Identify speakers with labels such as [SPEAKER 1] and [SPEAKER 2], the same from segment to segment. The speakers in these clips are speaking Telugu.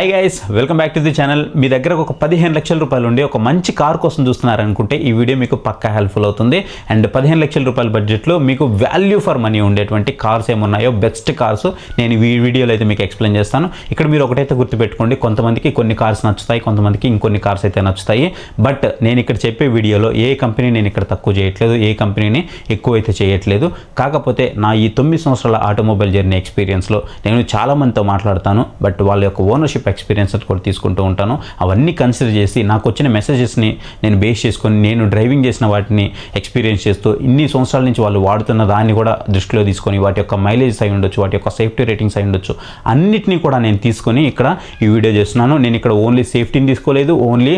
[SPEAKER 1] Hi guys, welcome back to the channel. మీ దగ్గర ఒక 15 లక్షల రూపాయలు ఉండి ఒక మంచి కార్ కోసం చూస్తున్నారనుకుంటే ఈ వీడియో మీకు పక్కా హెల్ప్ఫుల్ అవుతుంది. అండ్ 15 లక్షల రూపాయల బడ్జెట్లో మీకు వాల్యూ ఫర్ మనీ ఉండేటువంటి కార్స్ ఏమున్నాయో బెస్ట్ కార్స్ నేను ఈ వీడియోలో అయితే మీకు ఎక్స్ప్లెయిన్ చేస్తాను. ఇక్కడ మీరు ఒకటైతే గుర్తుపెట్టుకోండి, కొంతమందికి కొన్ని కార్స్ నచ్చుతాయి, కొంతమందికి ఇంకొన్ని కార్స్ అయితే నచ్చుతాయి. బట్ నేను ఇక్కడ చెప్పే వీడియోలో ఏ కంపెనీ నేను ఇక్కడ తక్కువ చేయట్లేదు, ఏ కంపెనీని ఎక్కువ అయితే చేయట్లేదు. కాకపోతే నా ఈ 9 సంవత్సరాల ఆటోమొబైల్ జర్నీ ఎక్స్పీరియన్స్లో నేను చాలామందితో మాట్లాడతాను. బట్ వాళ్ళ యొక్క ఓనర్షిప్ ఎక్స్పీరియన్స్ కూడా తీసుకుంటూ ఉంటాను. అవన్నీ కన్సిడర్ చేసి నాకు వచ్చిన మెసేజెస్ని నేను బేస్ చేసుకొని నేను డ్రైవింగ్ చేసిన వాటిని ఎక్స్పీరియన్స్ చేస్తూ ఇన్ని సంవత్సరాల నుంచి వాళ్ళు వాడుతున్న దాన్ని కూడా దృష్టిలో తీసుకొని వాటి యొక్క మైలేజ్ అయి ఉండొచ్చు, వాటి యొక్క సేఫ్టీ రేటింగ్స్ అయి ఉండొచ్చు, అన్నిటినీ కూడా నేను తీసుకొని ఇక్కడ ఈ వీడియో చేస్తున్నాను. నేను ఇక్కడ ఓన్లీ సేఫ్టీని తీసుకోలేదు, ఓన్లీ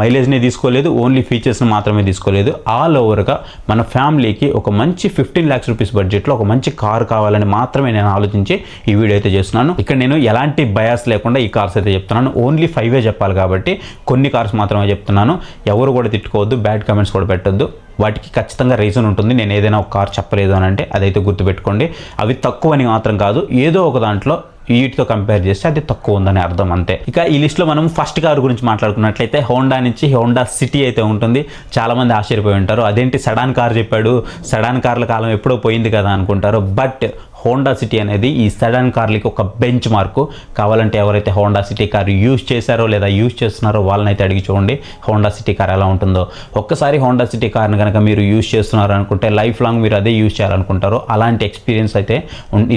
[SPEAKER 1] మైలేజ్ని తీసుకోలేదు, ఓన్లీ ఫీచర్స్ని మాత్రమే తీసుకోలేదు. ఆల్ ఓవర్గా మన ఫ్యామిలీకి ఒక మంచి 15 lakhs రూపీస్ బడ్జెట్లో ఒక మంచి కార్ కావాలని మాత్రమే నేను ఆలోచించి ఈ వీడియో అయితే చేస్తున్నాను. ఇక్కడ నేను ఎలాంటి బయాస్ లేకుండా ఈ కార్స్ అయితే చెప్తున్నాను. ఓన్లీ 5 చెప్పాలి కాబట్టి కొన్ని కార్స్ మాత్రమే చెప్తున్నాను. ఎవరు కూడా తిట్టుకోవద్దు, బ్యాడ్ కామెంట్స్ కూడా పెట్టొద్దు. వాటికి ఖచ్చితంగా రీజన్ ఉంటుంది. నేను ఏదైనా ఒక కార్ చెప్పలేదు అని అంటే అదైతే గుర్తుపెట్టుకోండి. అవి తక్కువ అని మాత్రం కాదు, ఏదో ఒక దాంట్లో వీటితో కంపేర్ చేస్తే అది తక్కువ ఉందని అర్థం, అంతే. ఇక ఈ లిస్ట్లో మనం ఫస్ట్ కార్ గురించి మాట్లాడుకున్నట్లయితే హోండా నుంచి హోండా సిటీ అయితే ఉంటుంది. చాలామంది ఆశ్చర్యపోయి ఉంటారు, అదేంటి సెడాన్ కార్ చెప్పాడు, సెడాన్ కార్ల కాలం ఎప్పుడో పోయింది కదా అనుకుంటారు. బట్ హోండా సిటీ అనేది ఈ సెడాన్ కార్లకి ఒక బెంచ్ మార్కు. కావాలంటే ఎవరైతే హోండా సిటీ కార్ యూజ్ చేశారో లేదా యూజ్ చేస్తున్నారో వాళ్ళని అయితే అడిగి చూడండి హోండా సిటీ కార్ ఎలా ఉంటుందో. ఒక్కసారి హోండా సిటీ కార్ని కనుక మీరు యూజ్ చేస్తున్నారు అనుకుంటే లైఫ్ లాంగ్ మీరు అదే యూజ్ చేయాలనుకుంటారో అలాంటి ఎక్స్పీరియన్స్ అయితే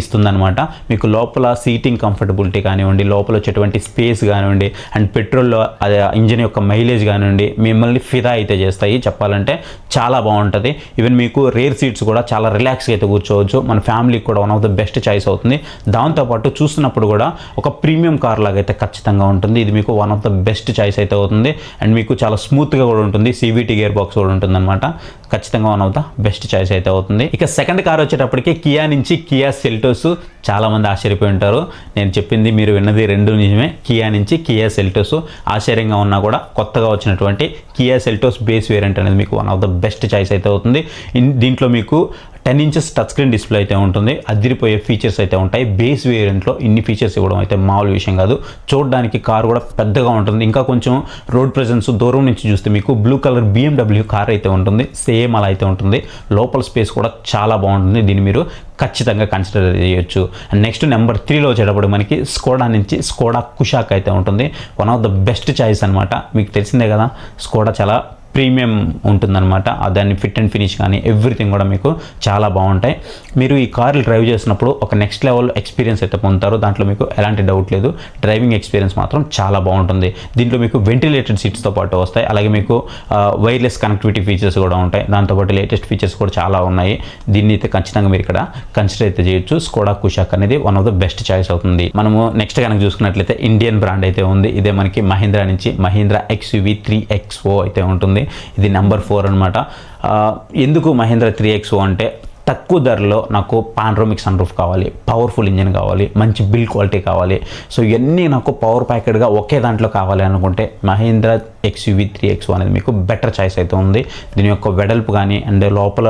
[SPEAKER 1] ఇస్తుందన్నమాట. మీకు లోపల సీటింగ్ కంఫర్టబిలిటీ కానివ్వండి, లోపల వచ్చేటువంటి స్పేస్ కానివ్వండి, అండ్ పెట్రోల్లో అదే ఇంజిన్ యొక్క మైలేజ్ కానివ్వండి మిమ్మల్ని ఫిదా అయితే చేస్తాయి. చెప్పాలంటే చాలా బాగుంటుంది. ఈవెన్ మీకు రేర్ సీట్స్ కూడా చాలా రిలాక్స్గా అయితే కూర్చోవచ్చు. మన ఫ్యామిలీకి కూడా one of the best choice అవుతుంది. దాంతోపాటు చూస్తున్నప్పుడు కూడా ఒక ప్రీమియం కార్ లాగా అయితే ఖచ్చితంగా ఉంటుంది. ఇది మీకు one of the best choice అయితే అవుతుంది. అండ్ మీకు చాలా స్మూత్గా కూడా ఉంటుంది, CVT గేర్ బాక్స్ కూడా ఉంటుంది అనమాట. ఖచ్చితంగా one of the best choice అయితే అవుతుంది. ఇక సెకండ్ కార్ వచ్చేటప్పటికి కియా నుంచి కియా సెల్టోస్. చాలామంది ఆశ్చర్యపోయి ఉంటారు, నేను చెప్పింది మీరు విన్నది రెండు నిజమే. కియా నుంచి కియా సెల్టోస్ ఆశ్చర్యంగా ఉన్నా కూడా కొత్తగా వచ్చినటువంటి కియా సెల్టోస్ బేస్ వేరియంట్ అనేది మీకు one of the best choice అయితే అవుతుంది. దీంట్లో మీకు 10 inches టచ్ స్క్రీన్ డిస్ప్లే అయితే ఉంటుంది. అదిరిపోయే ఫీచర్స్ అయితే ఉంటాయి. బేస్ వేరియంట్లో ఇన్ని ఫీచర్స్ ఇవ్వడం అయితే మామూలు విషయం కాదు. చూడడానికి కార్ కూడా పెద్దగా ఉంటుంది. ఇంకా కొంచెం రోడ్ ప్రెజెన్స్ దూరం నుంచి చూస్తే మీకు బ్లూ కలర్ BMW కార్ అయితే ఉంటుంది. సేమ్ అలా అయితే ఉంటుంది. లోపల స్పేస్ కూడా చాలా బాగుంటుంది. దీన్ని మీరు ఖచ్చితంగా కన్సిడర్ చేయొచ్చు. అండ్ నెక్స్ట్ నెంబర్ 3లో వచ్చేటప్పుడు మనకి స్కోడా నుంచి స్కోడా కుషాక్ అయితే ఉంటుంది. One of the best choice అనమాట. మీకు తెలిసిందే కదా, స్కోడా చాలా ప్రీమియం ఉంటుందన్నమాట. దాన్ని ఫిట్ అండ్ ఫినిష్ కానీ ఎవ్రీథింగ్ కూడా మీకు చాలా బాగుంటాయి. మీరు ఈ కార్లు డ్రైవ్ చేసినప్పుడు ఒక నెక్స్ట్ లెవెల్ ఎక్స్పీరియన్స్ అయితే పొందుతారు. దాంట్లో మీకు ఎలాంటి డౌట్ లేదు. డ్రైవింగ్ ఎక్స్పీరియన్స్ మాత్రం చాలా బాగుంటుంది. దీంట్లో మీకు వెంటిలేటెడ్ సీట్స్తో పాటు వస్తాయి. అలాగే మీకు వైర్లెస్ కనెక్టివిటీ ఫీచర్స్ కూడా ఉంటాయి. దాంతోపాటు లేటెస్ట్ ఫీచర్స్ కూడా చాలా ఉన్నాయి. దీన్ని అయితే ఖచ్చితంగా మీరు ఇక్కడ కన్సిడర్ అయితే చేయొచ్చు. స్కోడా కుషాక్ అనేది one of the best choice అవుతుంది. మనము నెక్స్ట్ కనుక చూసుకున్నట్లయితే ఇండియన్ బ్రాండ్ అయితే ఉంది. ఇదే మనకి మహీంద్రా నుంచి మహీంద్రా XUV 3XO అయితే ఉంటుంది. ఇది నెంబర్ 4 అనమాట. ఎందుకు మహీంద్రా 3XO అంటే తక్కువ ధరలో నాకు పానరోమిక్ సన్ రూఫ్ కావాలి, పవర్ఫుల్ ఇంజిన్ కావాలి, మంచి బిల్డ్ క్వాలిటీ కావాలి. సో ఇవన్నీ నాకు పవర్ ప్యాకెడ్గా ఒకే దాంట్లో కావాలి అనుకుంటే మహీంద్రా XUV 3XO అనేది మీకు బెటర్ చాయిస్ అయితే ఉంది. దీని యొక్క వెడల్పు కానీ అండ్ లోపల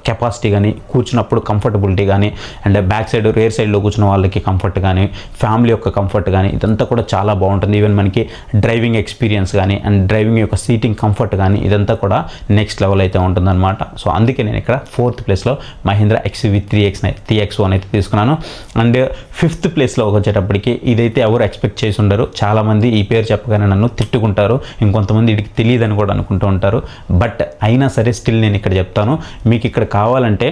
[SPEAKER 1] కెపాసిటీ కానీ, కూర్చున్నప్పుడు కంఫర్టబిలిటీ కానీ, అండ్ బ్యాక్ సైడ్ రేర్ సైడ్లో కూర్చున్న వాళ్ళకి కంఫర్ట్ కానీ, ఫ్యామిలీ యొక్క కంఫర్ట్ కానీ ఇదంతా కూడా చాలా బాగుంటుంది. ఈవెన్ మనకి డ్రైవింగ్ ఎక్స్పీరియన్స్ కానీ అండ్ డ్రైవింగ్ యొక్క సీటింగ్ కంఫర్ట్ కానీ ఇదంతా కూడా నెక్స్ట్ లెవెల్ అయితే ఉంటుందన్నమాట. సో అందుకే నేను ఇక్కడ 4th ప్లేస్లో మహీంద్రా XUV 3XO అనేది తీసుకున్నాను. అండ్ 5th ప్లేస్లో వచ్చేటప్పటికి ఇదైతే ఎవరు ఎక్స్పెక్ట్ చేసి ఉండరు. చాలామంది ఈ పేరు చెప్పగానే నన్ను తిట్టుకుంటారు, ఇంకొంతమంది వీటికి తెలియదని కూడా అనుకుంటూ ఉంటారు. బట్ అయినా సరే స్టిల్ నేను ఇక్కడ చెప్తాను. మీకు ఇక్కడ కావాలంటే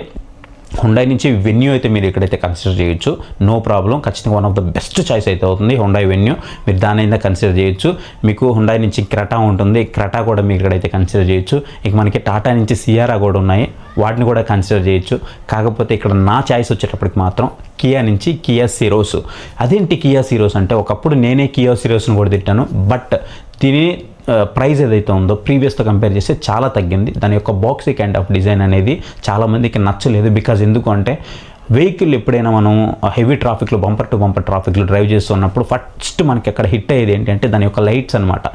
[SPEAKER 1] హుండాయ్ నుంచి వెన్యూ అయితే మీరు ఇక్కడైతే కన్సిడర్ చేయొచ్చు, నో ప్రాబ్లం. ఖచ్చితంగా one of the best choice అయితే అవుతుంది హుండాయ్ వెన్యూ. మీరు దాని అయినా కన్సిడర్ చేయొచ్చు. మీకు హుండాయ్ నుంచి క్రెటా ఉంటుంది, క్రెటా కూడా మీరు ఇక్కడైతే కన్సిడర్ చేయొచ్చు. ఇక మనకి టాటా నుంచి సియారా కూడా ఉన్నాయి, వాటిని కూడా కన్సిడర్ చేయొచ్చు. కాకపోతే ఇక్కడ నా చాయిస్ వచ్చేటప్పటికి మాత్రం కియా నుంచి కియా సిరోస్. అదేంటి కియా సిరోస్ అంటే, ఒకప్పుడు నేనే కియా సిరోస్ని కూడా తిట్టాను. బట్ దీని ప్రైస్ ఏదైతే ఉందో ప్రీవియస్తో కంపేర్ చేస్తే చాలా తగ్గింది. దాని యొక్క బాక్సీ కైండ్ ఆఫ్ డిజైన్ అనేది చాలామందికి నచ్చలేదు. బికాజ్ ఎందుకు అంటే వెహికల్ ఎప్పుడైనా మనం హెవీ ట్రాఫిక్లో బంపర్ టు బంపర్ ట్రాఫిక్లో డ్రైవ్ చేస్తున్నప్పుడు ఫస్ట్ మనకి అక్కడ హిట్ అయ్యేది ఏంటంటే దాని యొక్క లైట్స్ అనమాట.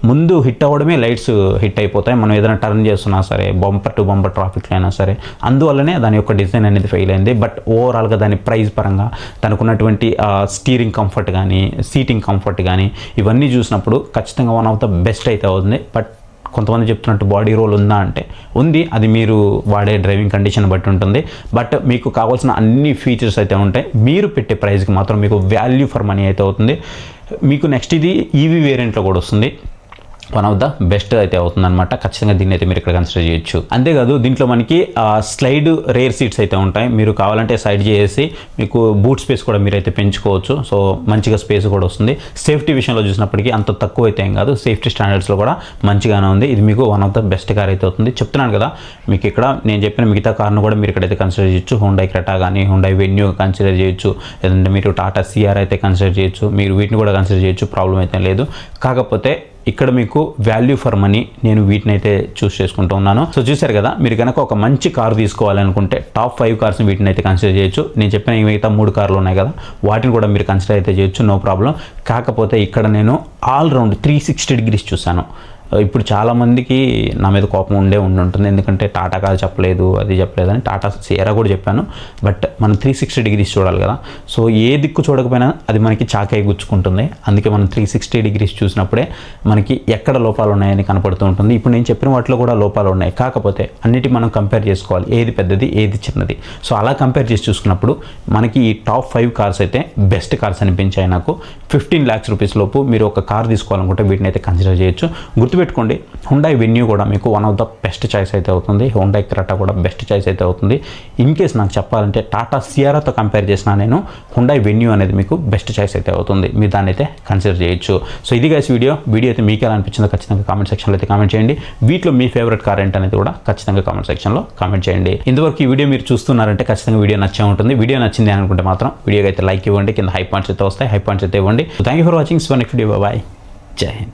[SPEAKER 1] ముందు హిట్ అవ్వడమే లైట్స్ హిట్ అయిపోతాయి మనం ఏదైనా టర్న్ చేస్తున్నా సరే, బంపర్ టు బంపర్ ట్రాఫిక్లో అయినా సరే. అందువల్లనే దాని యొక్క డిజైన్ అనేది ఫెయిల్ అయింది. బట్ ఓవరాల్గా దాని ప్రైస్ పరంగా దానికి ఉన్నటువంటి స్టీరింగ్ కంఫర్ట్ కానీ, సీటింగ్ కంఫర్ట్ కానీ ఇవన్నీ చూసినప్పుడు ఖచ్చితంగా వన్ ఆఫ్ ద బెస్ట్ అయితే అవుతుంది. బట్ కొంతమంది చెప్తున్నట్టు బాడీ రోల్ ఉందా అంటే ఉంది, అది మీరు వాడే డ్రైవింగ్ కండిషన్ బట్టి ఉంటుంది. బట్ మీకు కావాల్సిన అన్ని ఫీచర్స్ అయితే ఉంటాయి. మీరు పెట్టే ప్రైస్కి మాత్రం మీకు వాల్యూ ఫర్ మనీ అయితే అవుతుంది. మీకు నెక్స్ట్ ఇది ఈవీ వేరియంట్లో కూడా వస్తుంది. వన్ ఆఫ్ ద బెస్ట్ అయితే అవుతుందన్నమాట. ఖచ్చితంగా దీన్ని అయితే మీరు ఇక్కడ కన్సిడర్ చేయొచ్చు. అంతేకాదు దీంట్లో మనకి స్లైడ్ రేర్ సీట్స్ అయితే ఉంటాయి. మీరు కావాలంటే సైడ్ చేసి మీకు బూట్ స్పేస్ కూడా మీరైతే పెంచుకోవచ్చు. సో మంచిగా స్పేస్ కూడా వస్తుంది. సేఫ్టీ విషయంలో చూసినప్పటికీ అంత తక్కువ అయితే ఏం కాదు, సేఫ్టీ స్టాండర్డ్స్లో కూడా మంచిగానే ఉంది. ఇది మీకు one of the best car అయితే అవుతుంది. చెప్తున్నాను కదా, మీకు ఇక్కడ నేను చెప్పిన మిగతా కార్ను కూడా మీరు ఇక్కడైతే కన్సిడర్ చేయొచ్చు. హుండై క్రెటా కానీ, హుండై వెన్యూ కన్సిడర్ చేయొచ్చు, లేదంటే మీరు టాటా సిఆర్ అయితే కన్సిడర్ చేయొచ్చు. మీరు వీటిని కూడా కన్సిడర్ చేయొచ్చు, ప్రాబ్లం అయితే లేదు. కాకపోతే ఇక్కడ మీకు వాల్యూ ఫర్ మనీ నేను వీటిని అయితే చూస్ చేసుకుంటూ ఉన్నాను. సో చూశారు కదా, మీరు కనుక ఒక మంచి కారు తీసుకోవాలనుకుంటే టాప్ 5 కార్స్ని వీటిని అయితే కన్సిడర్ చేయొచ్చు. నేను చెప్పిన మిగతా 3 కార్లు ఉన్నాయి కదా, వాటిని కూడా మీరు కన్సిడర్ అయితే చేయొచ్చు, నో ప్రాబ్లం. కాకపోతే ఇక్కడ నేను ఆల్ రౌండ్ 360 డిగ్రీస్ చూశాను. ఇప్పుడు చాలామందికి నా మీద కోపం ఉంటుంది. ఎందుకంటే టాటా కార్ చెప్పలేదు, అది చెప్పలేదు అని. టాటా సియరా కూడా చెప్పాను. బట్ మనం 360 డిగ్రీస్ చూడాలి కదా. సో ఏ దిక్కు చూడకపోయినా అది మనకి చాకాయి గుచ్చుకుంటుంది. అందుకే మనం 360 డిగ్రీస్ చూసినప్పుడే మనకి ఎక్కడ లోపాలు ఉన్నాయని కనపడుతూ ఉంటుంది. ఇప్పుడు నేను చెప్పిన వాటిలో కూడా లోపాలు ఉన్నాయి. కాకపోతే అన్నిటి మనం కంపేర్ చేసుకోవాలి, ఏది పెద్దది ఏది చిన్నది. సో అలా కంపేర్ చేసి చూసుకున్నప్పుడు మనకి ఈ టాప్ 5 కార్స్ అయితే బెస్ట్ కార్స్ అనిపించాయి నాకు. 15 lakhs రూపీస్ లోపు మీరు ఒక కార్ తీసుకోవాలనుకుంటే వీటిని అయితే కన్సిడర్ చేయొచ్చు. గుర్తుపెట్టుకోండి, హుండై వెన్యూ కూడా మీకు one of the best choice అయితే అవుతుంది. హుండై క్రెటా కూడా బెస్ట్ చాయిస్ అయితే అవుతుంది. ఇన్ కేస్ నాకు చెప్పాలంటే టాటా సియారాతో కంపేర్ చేసినా నేను హుండై వెన్యూ అనేది మీకు బెస్ట్ చాయిస్ అయితే అవుతుంది. మీరు దాన్ని అయితే కన్సిడర్ చేయొచ్చు. సో ఇది గైస్ వీడియో అయితే మీకు ఎలా అనిపించిందో ఖచ్చితంగా కామెంట్ సెక్షన్లో అయితే కామెంట్ చేయండి. వీటిలో మీ ఫేవరెట్ కార్ ఏంటనేది కూడా ఖచ్చితంగా కామెంట్ సెక్షన్లో కామెంట్ చేయండి. ఇంతవరకు ఈ వీడియో మీరు చూస్తున్నారంటే ఖచ్చితంగా వీడియో నచ్చే ఉంటుంది. వీడియో నచ్చింది అనుకుంటే మాత్రం వీడియోకి అయితే లైక్ ఇవ్వండి, కింద హై పాయింట్స్ అయితే వస్తాయి, హై పాయింట్స్ అయితే ఇవ్వండి. Thank you for watching. So next video, bye, Jai Hind.